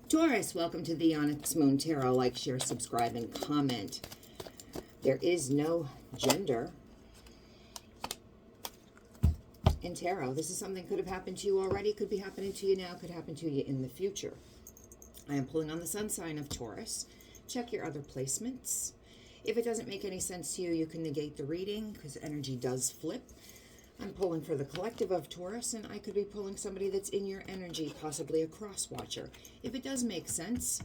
Taurus, welcome to the Onyx Moon Tarot. Like, share, subscribe, and comment. There is no gender in tarot. This is something that could have happened to you already, could be happening to you now, could happen to you in the future. I am pulling on the sun sign of Taurus. Check your other placements. If it doesn't make any sense to you, you can negate the reading because energy does flip. I'm pulling for the collective of Taurus, and I could be pulling somebody that's in your energy, possibly a cross-watcher. If it does make sense,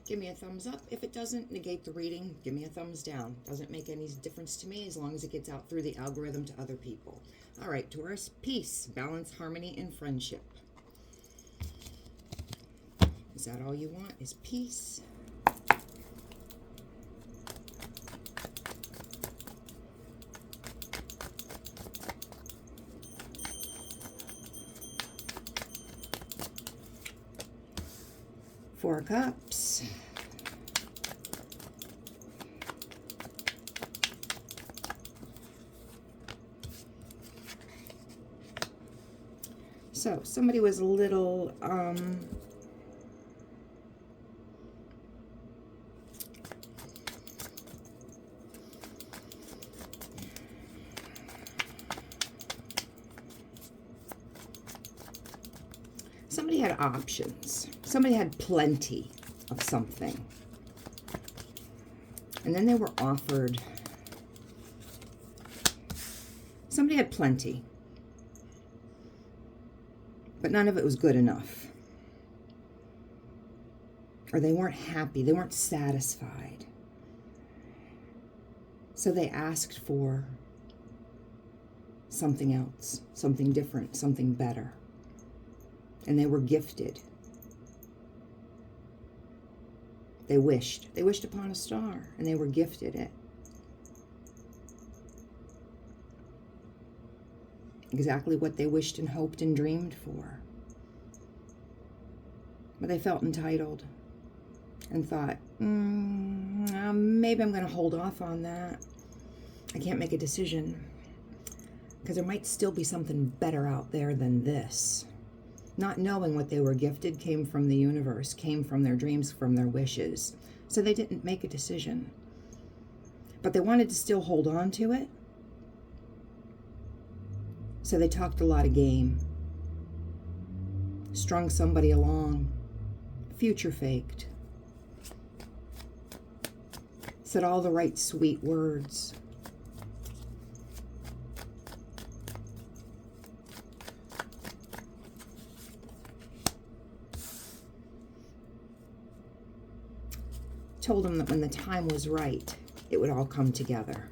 give me a thumbs up. If it doesn't, negate the reading, give me a thumbs down. Doesn't make any difference to me as long as it gets out through the algorithm to other people. All right, Taurus, peace, balance, harmony, and friendship. Is that all you want, is peace? Four of Cups. So somebody was a little somebody had options. Somebody had plenty of something. And then they were offered, somebody had plenty, but none of it was good enough. Or they weren't happy, they weren't satisfied. So they asked for something else, something different, something better. And they were gifted. They wished upon a star, and they were gifted it. Exactly what they wished and hoped and dreamed for. But they felt entitled and thought, maybe I'm going to hold off on that. I can't make a decision because there might still be something better out there than this. Not knowing what they were gifted came from the universe, came from their dreams, from their wishes. So they didn't make a decision. But they wanted to still hold on to it. So they talked a lot of game. Strung somebody along. Future faked. Said all the right sweet words. Told him that when the time was right, it would all come together.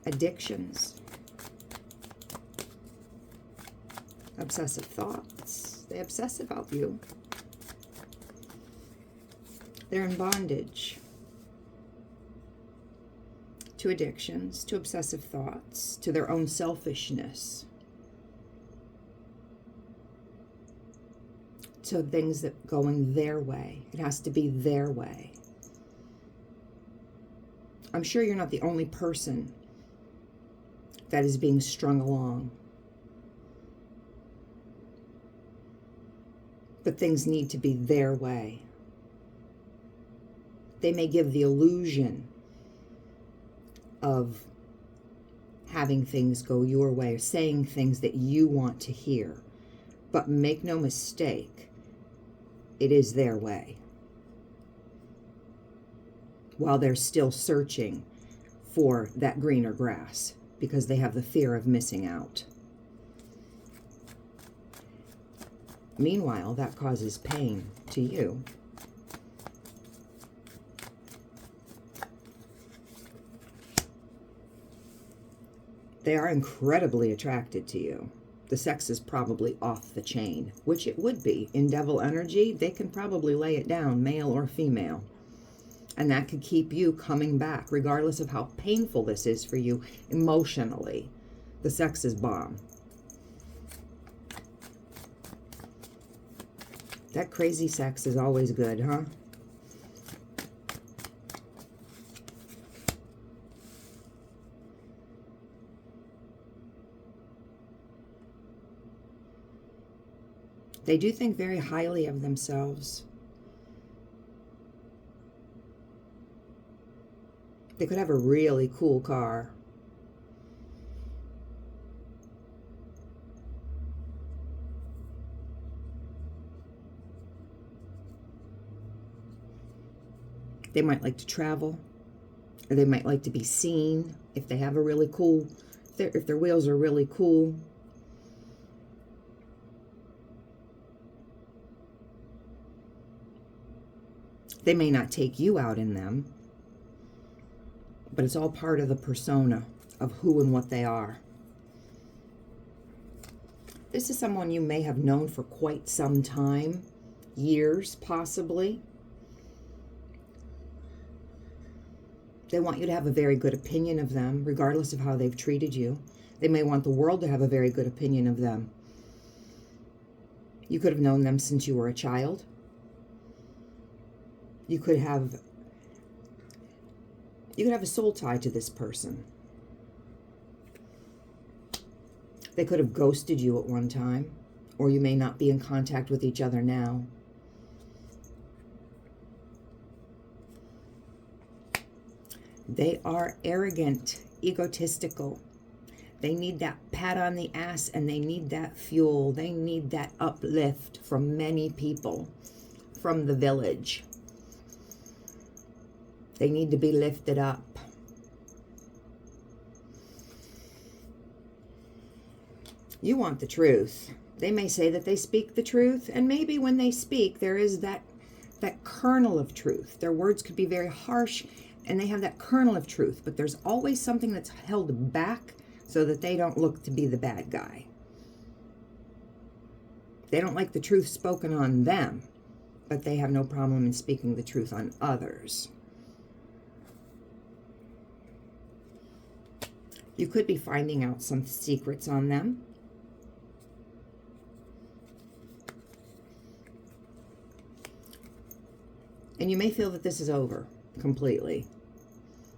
Addictions. Obsessive thoughts. They obsess about you. They're in bondage to addictions, to obsessive thoughts, to their own selfishness. To things that going their way. It has to be their way. I'm sure you're not the only person that is being strung along. But things need to be their way. They may give the illusion of having things go your way, or saying things that you want to hear. But make no mistake, it is their way. While they're still searching for that greener grass, because they have the fear of missing out. Meanwhile, that causes pain to you. They are incredibly attracted to you. The sex is probably off the chain, which it would be. In devil energy, they can probably lay it down, male or female. And that could keep you coming back, regardless of how painful this is for you emotionally. The sex is bomb. That crazy sex is always good, huh? They do think very highly of themselves. They could have a really cool car. They might like to travel, or they might like to be seen if they have a really cool, if their wheels are really cool. They may not take you out in them, but it's all part of the persona of who and what they are. This is someone you may have known for quite some time, years possibly. They want you to have a very good opinion of them, regardless of how they've treated you. They may want the world to have a very good opinion of them. You could have known them since you were a child. You could have a soul tie to this person. They could have ghosted you at one time, or you may not be in contact with each other now. They are arrogant, egotistical. They need that pat on the ass, and they need that fuel. They need that uplift from many people, from the village. They need to be lifted up. You want the truth. They may say that they speak the truth, and maybe when they speak, there is that kernel of truth. Their words could be very harsh, and they have that kernel of truth, but there's always something that's held back so that they don't look to be the bad guy. They don't like the truth spoken on them, but they have no problem in speaking the truth on others. You could be finding out some secrets on them. And you may feel that this is over completely,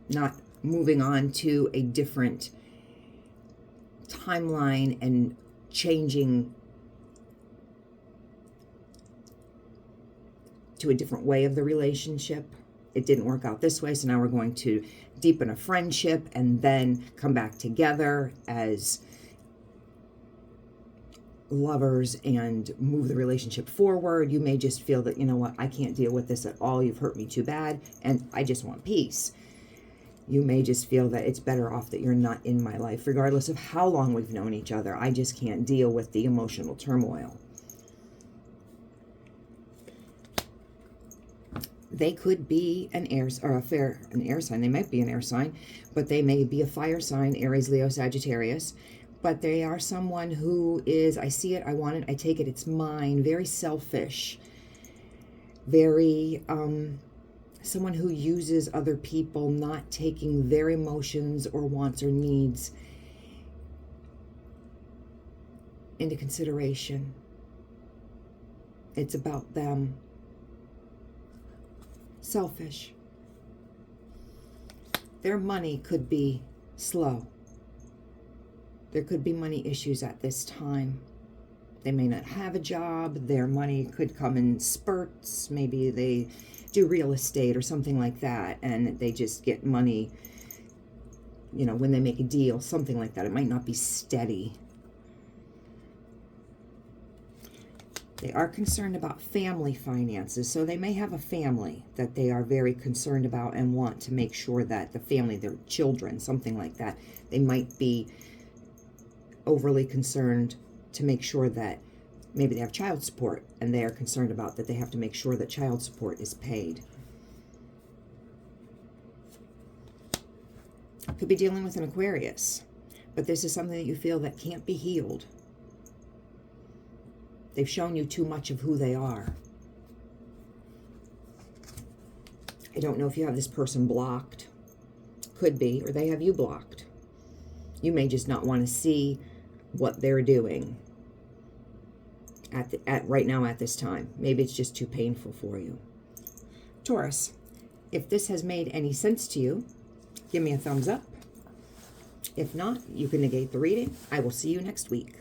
not moving on to a different timeline and changing to a different way of the relationship. It didn't work out this way, so now we're going to deepen a friendship and then come back together as lovers and move the relationship forward. You may just feel that, you know what, I can't deal with this at all. You've hurt me too bad, and I just want peace. You may just feel that it's better off that you're not in my life, regardless of how long we've known each other. I just can't deal with the emotional turmoil. They could be an air sign. They might be an air sign, but they may be a fire sign, Aries, Leo, Sagittarius. But they are someone who is, I see it, I want it, I take it, it's mine, very selfish, very, someone who uses other people, not taking their emotions or wants or needs into consideration. It's about them. Selfish. Their money could be slow. There could be money issues at this time. They may not have a job. Their money could come in spurts. Maybe they do real estate or something like that, and they just get money, you know, when they make a deal, something like that. It might not be steady. They are concerned about family finances, so they may have a family that they are very concerned about and want to make sure that the family, their children, something like that, they might be overly concerned to make sure that maybe they have child support, and they are concerned about that they have to make sure that child support is paid. Could be dealing with an Aquarius, but this is something that you feel that can't be healed. They've shown you too much of who they are. I don't know if you have this person blocked. Could be, or they have you blocked. You may just not want to see what they're doing at right now at this time. Maybe it's just too painful for you. Taurus, if this has made any sense to you, give me a thumbs up. If not, you can negate the reading. I will see you next week.